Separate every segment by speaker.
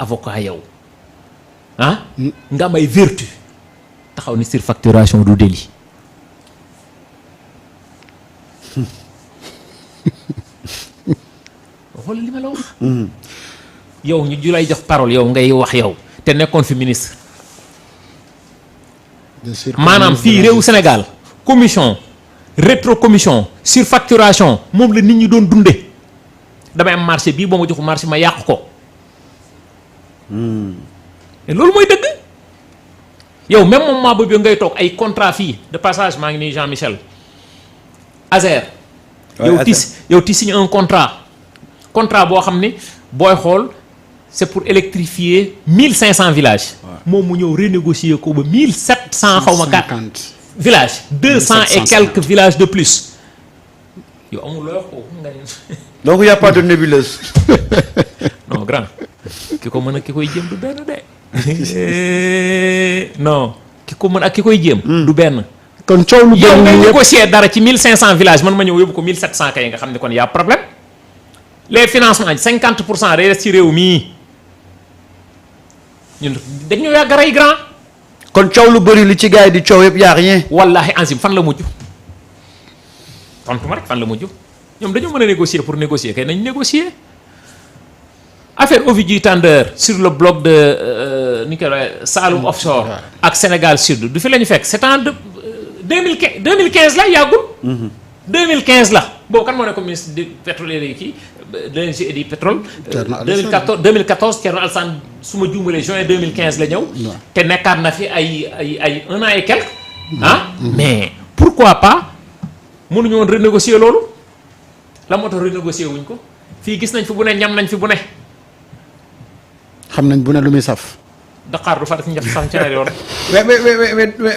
Speaker 1: avocat yow nga am ay vertu taxaw ni surfacturation du délit. xool li ma la wax. yow ñu ju lay jox parole yow ngay wax yow te nekkoon fi ministre. maanaam fii réewu Sénégal commission rétro commission surfacturation moom la nit ñi doon dunde damay am marché bii boo ma joxu marché ma yàq ko. loolu mooy dëgg. yow même moment boobu ngay toog ay contrat fii de passage maa ngi nii Jean-Michel Azer. yow ti signes un contrat boo xam ne booy xool c'est pour électrifier 1500 villages. moom mu ñëw renégocier ko ba 1700 xaw ma 4 villages 200 et quelques villages de plus. yow amul loo wax ko nga
Speaker 2: donc il y a pas de nébuleuse.
Speaker 1: non grand ki ko mën ak ki koy jéem du benn de. non ki ko mën ak ki koy jéem. du benn.
Speaker 3: kon coow lu
Speaker 1: yow ngay négocier dara ci 1500 villages man ma ñëw yóbbu ko 1700 kay nga xam ne kon y a problème. les financements 50% day des ci réew mii ñun dañu yàgg rey grand.
Speaker 2: kon coow lu bëri li ci gars yi di coow yëpp y a rien.
Speaker 1: wallahi ansim fan la mujj tontu ma rek fan la mujj ñoom dañoo mën a négocier pour négocier kay nañ négocier. affaire Ovidiu Tender sur le bloc de ni ko Saloum offshore ak Sénégal Sud du fi la ñu fekk c'est en 2015 la yàggul. 2015 la boobu kan moo nekk ministre du pétrole yi kii de l'énergie et du pétrole. 2014 Thierno Alassane su ma juumalee juin 2015 la ñëw. te nekkaat na fi ay 1 an et quelque. mais pourquoi pas mënuñu woon renégocier loolu la moo tax renégocier wuñ ko fii gis nañ fi bu ne ñam nañ fi bu ne.
Speaker 3: xam nañ bu ne lu muy saf.
Speaker 1: Dakar du fa def ñax sax ci yoon.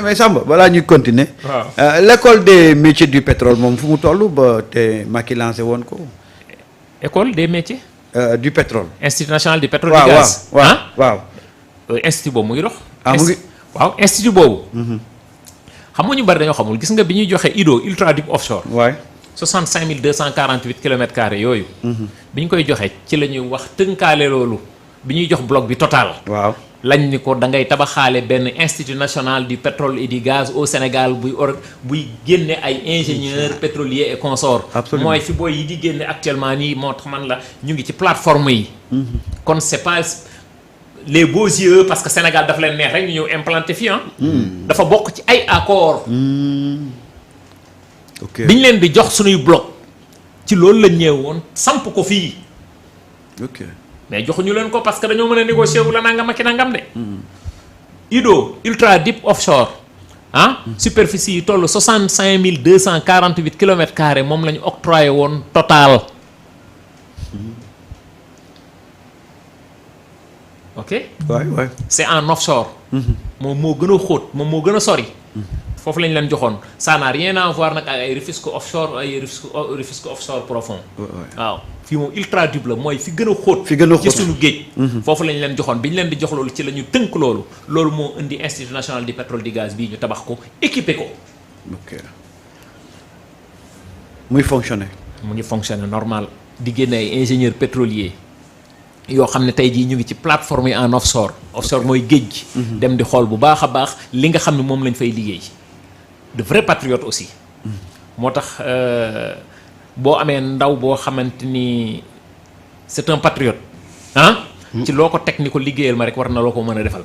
Speaker 2: mais Samba balaa ñuy continuer.
Speaker 1: waaw
Speaker 2: l'école des métiers du pétrole moom fu mu toll ba te Macky lancé woon ko.
Speaker 1: école des métiers.
Speaker 2: du pétrole.
Speaker 1: Institut national du pétrole du gaz.
Speaker 2: waaw
Speaker 1: institut boobu mu ngi dox.
Speaker 2: mu ngi
Speaker 1: waaw institut boobu. xam nga ñu bari dañoo xamul gis nga bi ñuy joxe Ido ultra deep offshore.
Speaker 2: waay
Speaker 1: 65 248 kilomètres carrés yooyu. bi ñu koy joxe ci la ñuy wax tënkaale loolu bi ñuy jox bloc bi total.
Speaker 2: waaw
Speaker 1: lañ ni ko da ngay tabaxaale benn institut national du pétrole et du gaz au Sénégal buy génne ay ingénieurs pétroliers et consorts.
Speaker 2: Absolument.
Speaker 1: mooy fi booy yi di génne actuellement nii moo tax man la ñu ngi ci plateforme yi. kon c'est pas les beaux yeux parce que Sénégal dafa leen neex rek ñu ñëw implanté fii dafa bokk ci ay accords.
Speaker 2: ok
Speaker 1: biñ leen di jox suñuy bloc ci loolu lañ ñëwoon samp ko fii.
Speaker 2: ok
Speaker 1: mais joxuñu leen ko parce que dañoo mën a négocier wu la nangam ak nangam de. Ido ultra deep offshore superficie yi toll 65 248 kilomètres carrés moom la ñu octroyé woon total. ok.
Speaker 2: waay
Speaker 1: c'est en offshore. moom moo gën a xóot moom moo gën a sori. foofu lañ leen joxoon ça n'a rien à voir nag ak ay Rufisque offshore ay Rufisque offshore profond. waaw fii moom ultra deep la mooy fi gën a xóot.
Speaker 2: fi gën a xóot
Speaker 1: ci suñu géej. foofu lañ leen joxoon bi ñu leen di jox loolu ci la ñu tënk loolu. loolu moo indi institut national du pétrole du gaz bii ñu tabax ko équipé ko.
Speaker 2: ok muy fonctionner.
Speaker 1: mu ngi fonctionner normal di génne ay ingénieurs pétroliers yoo xam ne tey jii ñu ngi ci plateforme yi en offshore. offshore mooy géej gi. dem di xool bu baax a baax li nga xam ne moom lañ fay liggéey. de vrais patriotes aussi. moo tax boo amee ndaw boo xamante ni c'est un patriote ci loo ko teg ni ko liggéeyal ma rek war na loo ko mën a defal.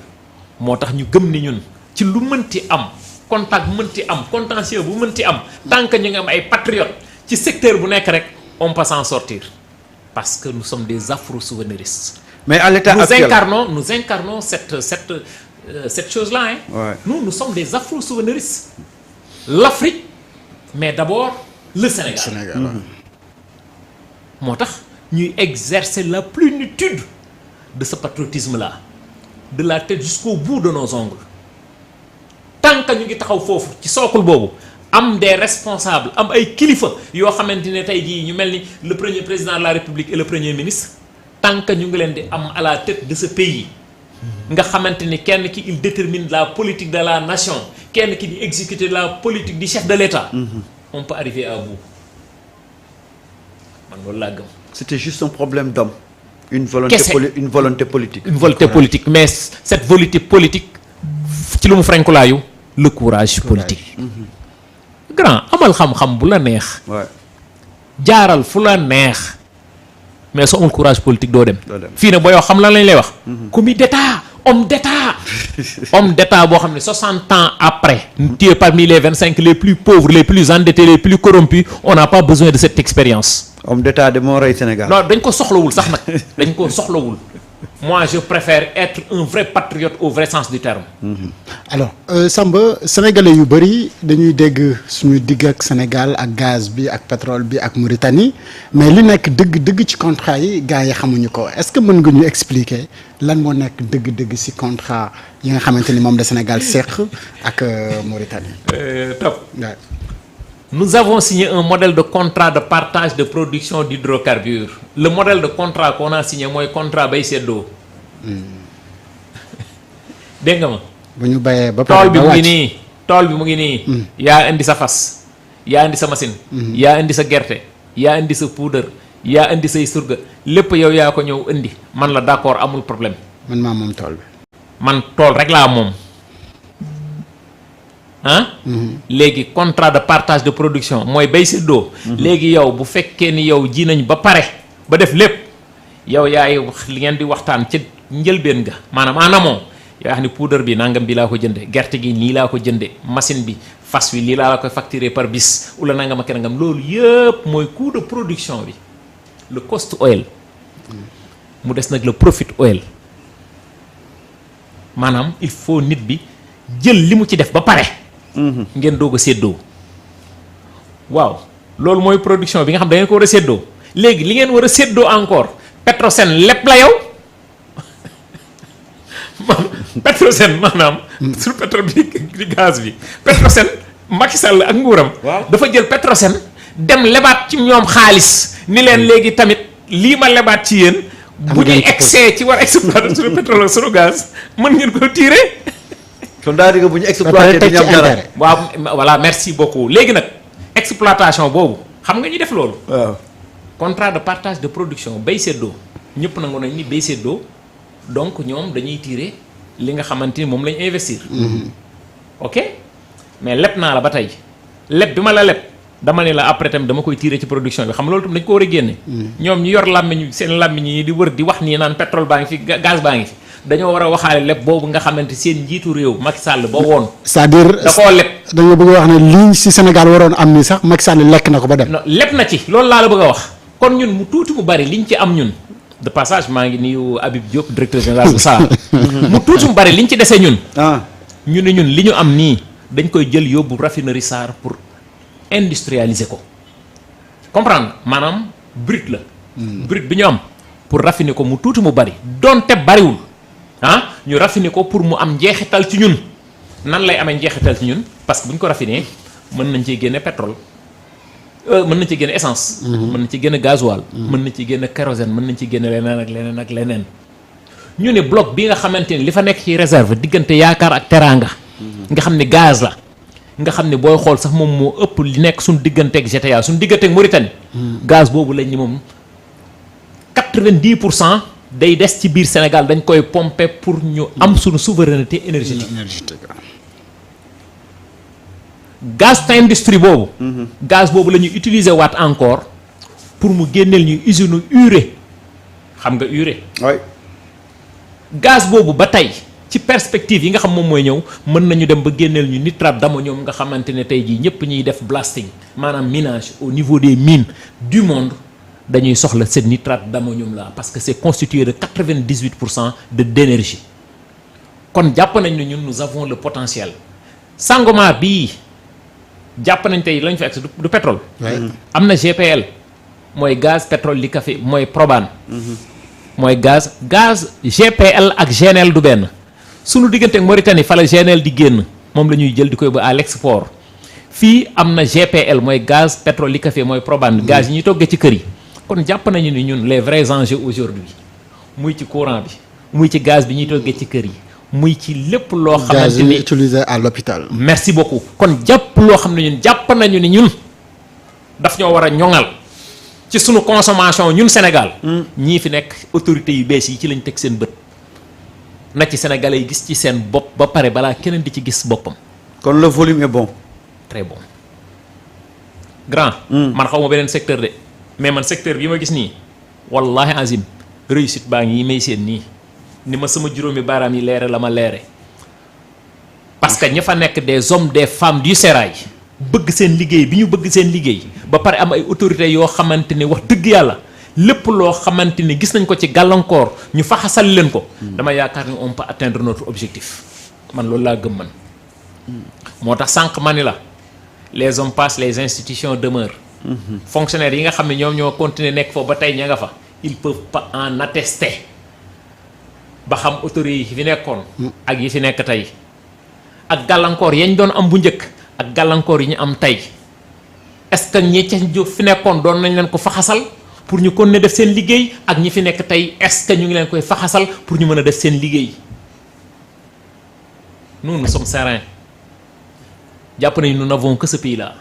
Speaker 1: moo tax ñu gëm ni ñun ci lu mënti am contact bu mënti am contentieux bu mënti am tant que ñu ngi am ay patriotes ci secteur bu nekk rek on peut s'en sortir parce que nous sommes des afro-souverainistes.
Speaker 2: mais à l'état actuel
Speaker 1: nous incarnons cette chose-là
Speaker 2: Ouais.
Speaker 1: nous sommes des afro-souverainistes. L'Afrique mais d'abord le Sénégal. moo tax ñuy exercer la plénitude de ce patriotisme-là de la tête jusqu'au bout de nos ongles tant que ñu ngi taxaw foofu ci sookul boobu am des responsables am ay kilifa yoo xamante ne tey jii ñu mel ni le premier président de la République et le premier ministre tant que ñu ngi leen di am à la tête de ce pays nga xamante ni kenn ki il détermine la politique de la nation kenn ki di exécuter la politique du chef de l'État. On peut arriver à bout man loolu laa gëm.
Speaker 2: c'était juste un problème d'homme. une volonté
Speaker 1: Kese.
Speaker 2: une volonté politique.
Speaker 1: Une volonté politique, mais cette volonté politique ci lu mu frankulaayu le courage politique. Grand amal xam-xam bu la neex
Speaker 2: Ouais.
Speaker 1: jaaral fu la neex mais soo amul courage politique doo dem.
Speaker 2: Doo dem.
Speaker 1: fii nag booy wax xam lan lañ lay wax. commis d'état homme d'état homme d'état boo xam ne 60 ans après tu es parmi les 25 les plus pauvres les plus endettés les plus corrompus on n'a pas besoin de cette expérience.
Speaker 2: Homme d'état de moo rey Sénégal.
Speaker 1: non dañ ko soxlawul sax nag dañ ko soxlawul moi je préfère être un vrai patriote au vrai sens du terme.
Speaker 3: alors Samba sénégalais yu bëri dañuy dégg suñu digg ak Sénégal ak gaz bi ak pétrole bi ak Mauritanie mais li nekk dëgg ci contrat yi gars yi xamuñu ko est-ce que mën nga ñu expliquer lan moo nekk dëgg ci contrat yi nga xamante ni moom la Sénégal seq ak Mauritanie.
Speaker 1: Top.
Speaker 3: Ouais.
Speaker 1: Nous avons signé un modèle de contrat de partage de production d'hydrocarbures. Le modèle de contrat qu'on a signé mooy contrat bay seddoo. Dégg nga ma.
Speaker 3: bu ñu bayee ba
Speaker 1: tool
Speaker 3: pare
Speaker 1: bi
Speaker 3: ba
Speaker 1: mu ngi
Speaker 3: wàcc
Speaker 1: nii tool bi mu ngi nii. yaa indi sa fas. yaa indi sa machine. yaa indi sa gerte. yaa indi sa poudre. yaa indi say surga lépp yow yaa ko ñëw indi man la d'accord amul problème.
Speaker 3: man maa moom tool bi.
Speaker 1: man tool rek laa moom. ah. léegi contrat de partage de production mooy bay séddoo. léegi yow bu fekkee ni yow ji nañ ba pare ba def lépp yow yaay wax li ngeen di waxtaan ca njëlbeen ga maanaam en amont yaa wax ni poudre bi nangam bi laa ko jënde gerte gi nii laa ko jënde machine bi fas wi lii laa la koy facturer par bis wala nangam ak nangam loolu yëpp mooy coût de production bi le cost oil mu des nag le profit oil maanaam il faut nit bi jël li mu ci def ba pare. ngeen doog a séddoo waaw loolu mooy production bi nga xam da ngeen ko war a séddoo léegi li ngeen war a séddoo encore Petrosen lépp la yow Petrosen maanaam sur pétrole bi di gaz bi Petrosen Macky Sall ak nguuram dafa jël Petrosen dem lebaat ci ñoom xaalis ni leen léegi tamit lii ma lebaat ci yéen bu ñuy excès ci war a exploiter suñu pétrole ak suñu gaz mën ngeen ko tirer.
Speaker 2: kon daal di nga bu ñu exploité di ñam dara.
Speaker 1: waaw voilà merci beaucoup léegi nag exploitation boobu xam nga ñi def loolu.
Speaker 2: waaw.
Speaker 1: contrat de partage de production bay seddoo ñëpp nangu nañ ni bay seddoo donc ñoom dañuy tirer li nga xamante ni moom lañ investir. ok mais leb naa la ba tey leb bi ma la leb dama ne la après tam dama koy tirer ci production bi xam loolu tam dañ ko war a génne. ñoom ñu yor làmmiñ seen làmmiñ yi di wër di wax nii naan pétrole baa ngi fi gaz baa ngi fi. dañoo war a waxaale lépp boobu nga xamante seen njiitu réew Macky Sall ba woon.
Speaker 3: c'est-à-dire
Speaker 1: da koo leb.
Speaker 3: dañoo bëgg a wax ne lii ci Sénégal waroon am ni sax Macky Sall lekk na ko ba dem.
Speaker 1: non leb na ci loolu laa la bëgg a wax kon ñun mu tuuti mu bari liñ ci am ñun de passage maa ngi nuyu Habib Diop directeur général de SAR. mu tuuti mu bari liñ ci dese ñun. ñu ne ñun li ñu am nii dañ koy jël yóbbu raffinerie SAR pour industrialiser ko comprendre maanaam brut la. brut bi ñu am pour raffiner ko mu tuuti mu bari donte bariwul. ñu raffiner ko pour mu am njeexital ci ñun nan lay amee njeexital ci ñun parce que bu ñu ko raffiner mën nañ ciy génne pétrole mën nañ ci génne essence. mën nañ ci génne gasoil. mën nañ ci génne kérosène mën nañ ci génne leneen ak leneen ak leneen. ñu ne bloc bi nga xamante ni li fa nekk ci réserve diggante yaakaar ak teraanga. nga xam ne gaz la. nga xam ne booy xool sax moom moo ëpp li nekk suñu digganteeg GTA suñu digganteeg Mauritanie. gaz boobu lañ ni moom 90%. day des ci biir Sénégal dañ koy pomper pour ñu am suñu souveraineté énergétique. gaz industrie boobu. gaz boobu la ñuy utiliser waat encore pour mu génneel ñu usine urée xam nga urée.
Speaker 2: oui.
Speaker 1: gaz boobu ba tey ci perspective yi nga xam moom mooy ñëw mën nañu dem ba génneel ñu nitrate d'ammonium nga xamante ne tey jii ñëpp ñuy def blasting maanaam minage au niveau des mines du monde. dañuy soxla ce nitrate d'ammonium là parce que c'est constitué de 98% d'énergie kon jàpp nañ ne ñun nous avons le potentiel Sangomar bii jàpp nañ tey lañ fa ex du pétrole. am na GPL mooy gaz pétrole liquéfié mooy Proban. mooy gaz GPL ak GNL du benn sunu diggante ak Mauritanie fa la GNL di génn moom la ñuy jël di koy ba à l'export fii am na GPL mooy gaz pétrole liquéfié mooy Proban gaz yi ñuy toggee ci kër yi. kon jàpp nañu ni ñun les vrais enjeux aujourd'hui muy ci courant bi muy ci gaz bi ñuy toggee ci kër yi muy ci lépp loo xamante ni
Speaker 3: gaz utilisé à l'hôpital.
Speaker 1: merci beaucoup kon jàpp loo xam ne ñun jàpp nañu ni ñun daf ñoo war a ñoŋal ci sunu consommation ñun Sénégal. ñii fi nekk autorités yu bees yi ci lañ teg seen bët. na ci Sénégalais yi gis ci seen bopp ba pare balaa keneen di ci gis boppam.
Speaker 2: kon le volume est bon.
Speaker 1: très bon. grand. man xaw ma beneen secteur de mais man secteur bi ma gis nii wallahi azim réussite baa ngi may seen nii ni ma sama juróomi baaraam yi leere la ma leere parce que ña fa nekk des hommes des femmes du sérail bëgg seen liggéey bi ñu bëgg seen liggéey ba pare am ay autorités yoo xamante ni wax dëgg yàlla lépp loo xamante ni gis nañ ko ci gàllankoor ñu faxasal leen ko. dama yaakaar ni on peut atteindre notre objectif man loolu laa gëm man. moo tax sànq ma ni la les hommes passent les institutions demeurent. Fonctionnaires yi nga xam ne ñoom ñoo continuer nekk foofu ba tey ña nga fa ils peuvent pas en attester ba xam autorités yi fi nekkoon. ak yi fi nekk tey ak gàllankoor yañ doon am bu njëkk ak gàllankoor yi ñu am tey est-ce que ñi ca fi nekkoon doon nañ leen ko faxasal pour ñu continuer def seen liggéey ak ñi fi nekk tey est-ce que ñu ngi leen koy faxasal pour ñu mën a def seen liggéey nous sommes sereins. jàpp nañu nous n'avons que ce pays-là.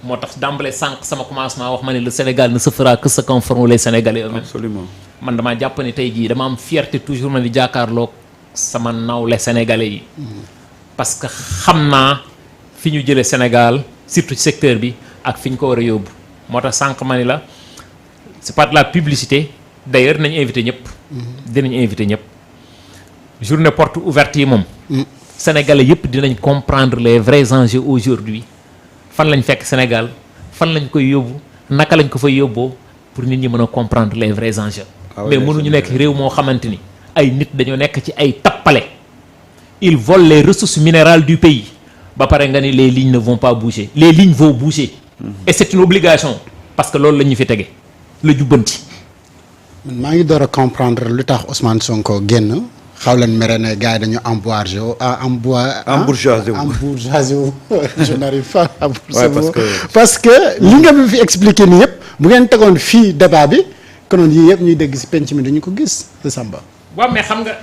Speaker 1: moo tax d'emblée sànq sama commencement wax ma ne le Sénégal ne se fera que ce qu'en feront les Sénégalais eux-mêmes.
Speaker 2: Absolument.
Speaker 1: man damaa jàpp ne tey jii dama am fierté toujours ma di jàkkaarloog sama nawle sénégalais yi. parce que xam naa fi ñu jëlee Sénégal surtout ci secteur bi ak fi ñu ko war a yóbbu moo tax sànq ma ni la c'est pas de la publicité d'ailleurs dinañ invité ñëpp. dinañ invité ñëpp journée porte ouverte yi moom. Sénégalais yëpp dinañ comprendre les vrais enjeux aujourd'hui fan lañ fekk Sénégal fan lañ koy yóbbu naka lañ ko fay yóbboo pour nit ñi mën a comprendre les vrais enjeux. mais mënuñu nekk réew moo xamante ni ay nit dañoo nekk ci ay tappale ils volent les ressources minérales du pays ba pare nga ni les lignes ne vont pas bouger les lignes vont bouger. et c'est une obligation parce que loolu la ñu fi tege la jubbanti.
Speaker 3: maa ngi door a comprendre lu tax Ousmane Sonko génn. xaw leen mere ne gars yi dañu embourgeoisé wu je n'arrive pas à parce que li nga fi expliqué nii yëpp bu ngeen tegoon fii débat bi konoon yii yëpp ñuy dégg ci penc mi dañu ko gis Samba.
Speaker 1: waaw mais xam nga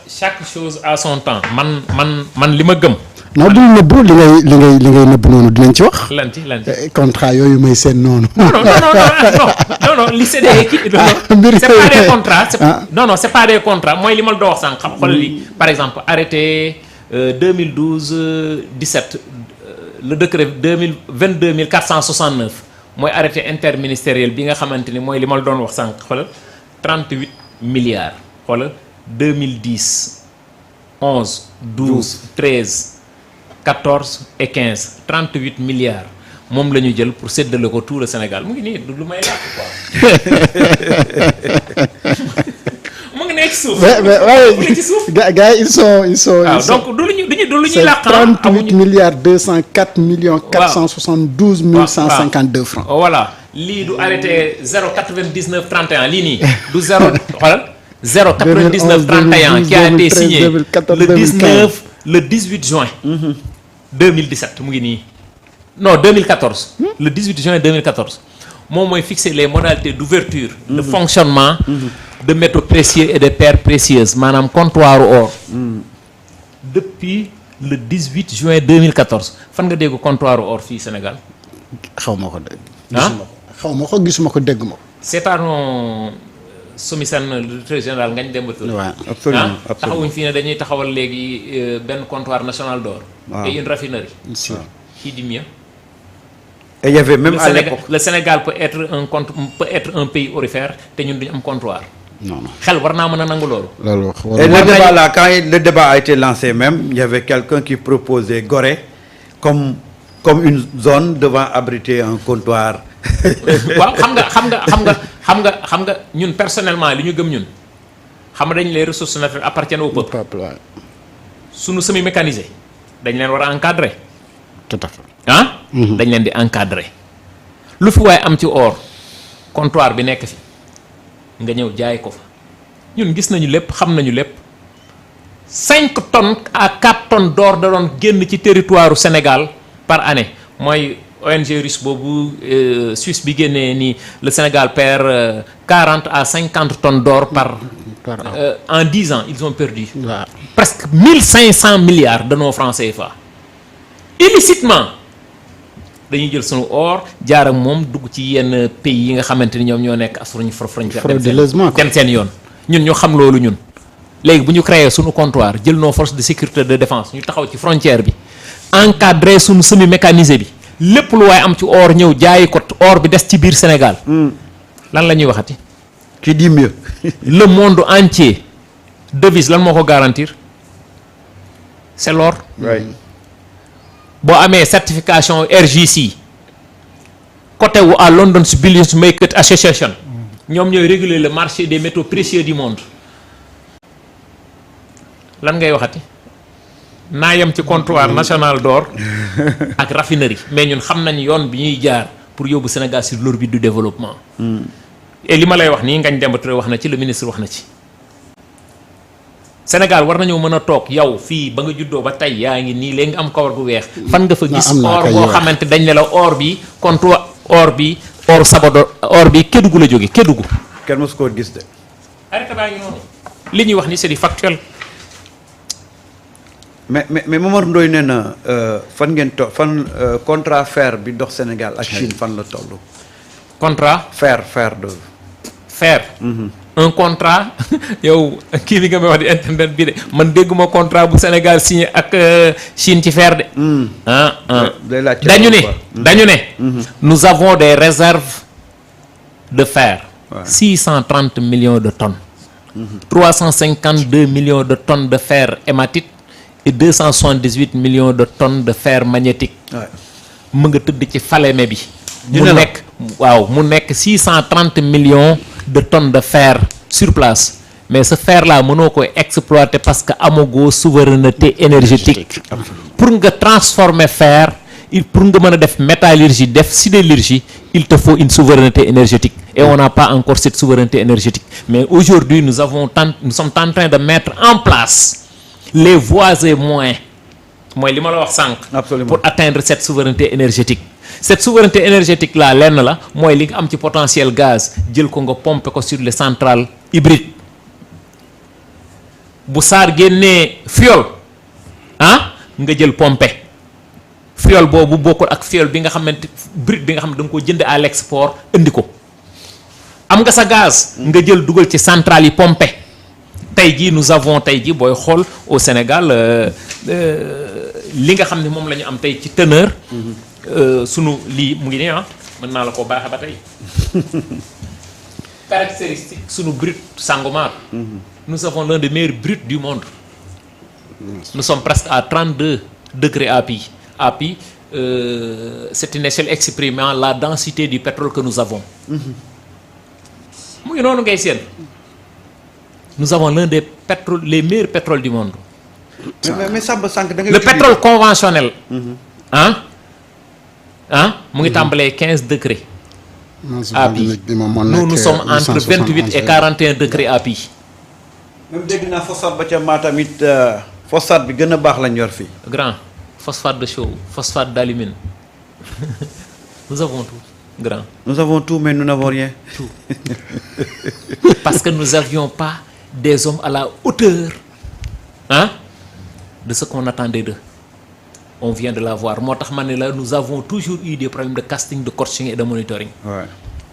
Speaker 1: chaque chose à son temps. man li ma gëm.
Speaker 3: non bul nëbbu li ngay nëbbu noonu dinañ ci wax.
Speaker 1: lan ci
Speaker 3: contrat yooyu may seen noonu.
Speaker 1: non li c'est des c'est pas des contrats. C'est pas des contrats mooy li ma la doon wax sànq xam xool li par exemple arrêté 2012 17 le décret 22469 mooy arrêté interministériel bi nga xamante ni mooy li ma la doon wax sànq xoolal 38 milliards xoolal 2010 11 12 13 14 et 15 38 milliards moom la ñu jël pour séddale ko tout le Sénégal mu ngi nii lu may làkk quoi mu ngi nekk ci suuf. mais ci suuf.
Speaker 3: gars yi ils sont.
Speaker 1: waaw donc du lu ñuy làkk.
Speaker 3: 38 milliards 204 millions. 472 152 francs.
Speaker 1: voilà lii du arrêté 0,99 31 lii nii du 0 xoolal 0,99 31 qui a été signé le 18 juin. 2017 mu ngi nii non 2014. le 18 juin 2014 moom mooy fixer les modalités d'ouverture de fonctionnement de métaux précieux et de pierres précieuses maanaam comptoir or. depuis le 18 juin 2014 fan nga dégg comptoir or fii Sénégal.
Speaker 3: xaw ma ko dégg. xaw ma ko gisuma ko dégg ma ko.
Speaker 1: seetaanoo Somisan le directeur général Ngagne Demba Touré.
Speaker 2: waaw absolument
Speaker 1: taxawuñ fii ne dañuy taxawal léegi benn comptoir national d'or. et une raffinerie. qui dit mieux.
Speaker 2: et il y avait même à l'époque
Speaker 1: le Sénégal peut être un pays aurifère te ñun duñu am comptoir.
Speaker 3: non
Speaker 1: xel war naa mën a nangu loolu.
Speaker 2: et le débat là quand le débat a été lancé même il y avait quelqu'un qui proposait Gorée comme une zone devant abriter un comptoir.
Speaker 1: waaw xam nga ñun personnellement li ñu gëm ñun xam nga dañ les ressources naturelles appartiennent au peuple. suñu semi mécanisé dañ leen war a encadrer.
Speaker 3: tout à fait.
Speaker 1: dañ leen di encadrer lu fi waaye am ci or comptoir bi nekk fi nga ñëw jaay ko fa ñun gis nañu lépp xam nañu lépp 5 tonnes à 4 tonnes d'or da doon génn ci territoire Sénégal par année mooy ONG russe boobu Suisse bi génnee ni le Sénégal perd 40 à 50 tonnes d'or par en 10 ans ils ont perdu presque 1500 milliards de nos francs CFA illicitement dañuy jël sunu or jaar ak moom dugg ci yenn pays yi nga xamante ni ñoom ñoo nekk as frontière
Speaker 3: frauduleusement
Speaker 1: dem seen yoon ñun ñu xam loolu ñun léegi bu ñu créé sunu comptoir jël nos forces de sécurité de défense ñu taxaw ci frontière bi encadré sunu semi mécanisé bi lépp lu waaye am ci or ñëw jaayi ko or bi des ci biir Sénégal lan la ñuy waxati
Speaker 2: qui dit mieux.
Speaker 1: le monde entier devise lan moo ko garantir c'est l'or
Speaker 2: Ouais.
Speaker 1: boo amee certification RJC côté wu à London's Bullion Makers Association ñoom ñooy réguler le marché des métaux précieux du monde lan ngay waxati naa yem ci comptoir national d'or ak raffinerie mais ñun xam nañ yoon bi ñuy jaar pour yóbbu Sénégal sur l'orbite du développement et li ma lay wax nii Ngagne Demba Touré wax na ci le ministre wax na ci Sénégal war nañoo mën a toog yow fii ba nga juddoo ba tey yaa ngi nii léegi nga am kawar gu weex fan nga fa gis
Speaker 3: am naa
Speaker 1: or
Speaker 3: kay
Speaker 1: boo
Speaker 3: weex.
Speaker 1: xamante dañ ne la or bi comptoir or Sabodor or bi Kédougou la jóge Kédougou
Speaker 2: kenn mos koo gis de.
Speaker 1: arrêté baa ngi noonu li ñuy wax ni c'est du factuel
Speaker 2: mais Momar Ndoye nee na fan ngeen contrat fer bi dox Sénégal ak Chine fan la toll.
Speaker 1: contrat
Speaker 2: fer de.
Speaker 1: fer un contrat yow kii bi nga may wax di internet bi de man dégguma contrat bu Sénégal signé ak Chine ci fer de
Speaker 2: day laaj
Speaker 1: dañu ne nous avons des réserves de fer
Speaker 2: Ouais.
Speaker 1: 630 millions de tonnes 352 millions de tonnes de fer hématite et 278 millions de tonnes de fer magnétique
Speaker 2: Ouais.
Speaker 1: mu nga tëdd ci Falémé bi
Speaker 2: Dina la.
Speaker 1: mu nekk 630 millions de tonnes de fer sur place mais ce fer là mënoo koy exploiter parce que amagoo souveraineté énergétique pour nga transformer fer pour nga mën a def métallurgie def sidérurgie il te faut une souveraineté énergétique et on n'a pas encore cette souveraineté énergétique mais aujourd'hui nous sommes en train de mettre en place les voies et moyens mooy li ma la wax sànq
Speaker 2: Absolument.
Speaker 1: pour atteindre cette souveraineté énergétique cette souveraineté énergétique là lenn la mooy li nga am ci potentiel gaz jël ko nga pomper ko sur les centrales hybrides bu SAR génnee fuel nga jël pomper fuel boobu bokkul ak fuel bi nga xamante brut bi nga xam ne da nga ko jënd à l'export indi ko am nga sa gaz nga jël dugal ci centrales yi pomper tey jii nous avons tey jii booy xool au Sénégal li nga xam ne moom la ñu am tey ci teneur sunu lii mu ngi nii mën naa la ko baaxe ba tey caractéristique sunu brut Sangomar nous avons l'un des meilleurs bruts du monde nous sommes presque à 32 degrés API API c'est une échelle exprimant la densité du pétrole que nous avons mu ngi noonu ngay seen nous avons l'un des pétroles les meilleurs pétroles du monde
Speaker 2: mais Samba sànq da ngay
Speaker 1: le pétrole conventionnel mu ngi tàmbalee 15 degrés API nous sommes entre 28 et 41 degrés API
Speaker 2: même dégg naa phosphate ba ca Matam it phosphate bi gën a baax lañ yor fii.
Speaker 1: grand phosphate de chaux phosphate d'alumine nous avons tout grand
Speaker 2: nous avons tout mais nous n'avons rien.
Speaker 1: tout parce que nous avions pas des hommes à la hauteur de ce qu'on attendait d'eux on vient de l'avoir moo tax ma ne la nous avons toujours eu des problèmes de casting de coaching et de monitoring
Speaker 2: Ouais.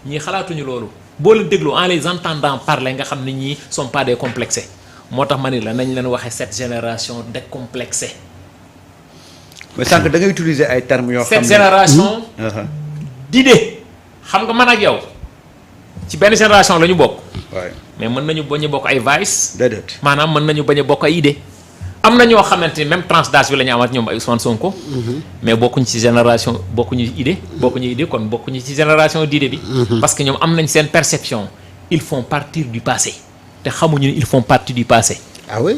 Speaker 1: ñii xalaatuñu loolu boo leen déglu en les entendant parler nga xam ne ñii sont pas décomplexés moo tax ma ne la nañ leen waxee cette génération décomplexée
Speaker 2: mais sànq da ngay utiliser ay termes yoo xam
Speaker 1: cette
Speaker 2: ne
Speaker 1: génération d'idées xam nga man ak yow ci benn génération la ñu bokk
Speaker 2: waaye
Speaker 1: mais mën nañu bañ a bokk ay vices
Speaker 2: déedéet.
Speaker 1: maanaam mën nañu bañ a bokk ay idées am na ñoo xamante ni même tranche d'âge bi la ñu amat ñoom ay Ousmane Sonko mais bokkuñu ci génération bokkuñu idée kon bokkuñu ci génération d'idée bi parce que ñoom am nañ seen perception ils font partie du passé te xamuñu ni ils font partie du passé
Speaker 3: ah oui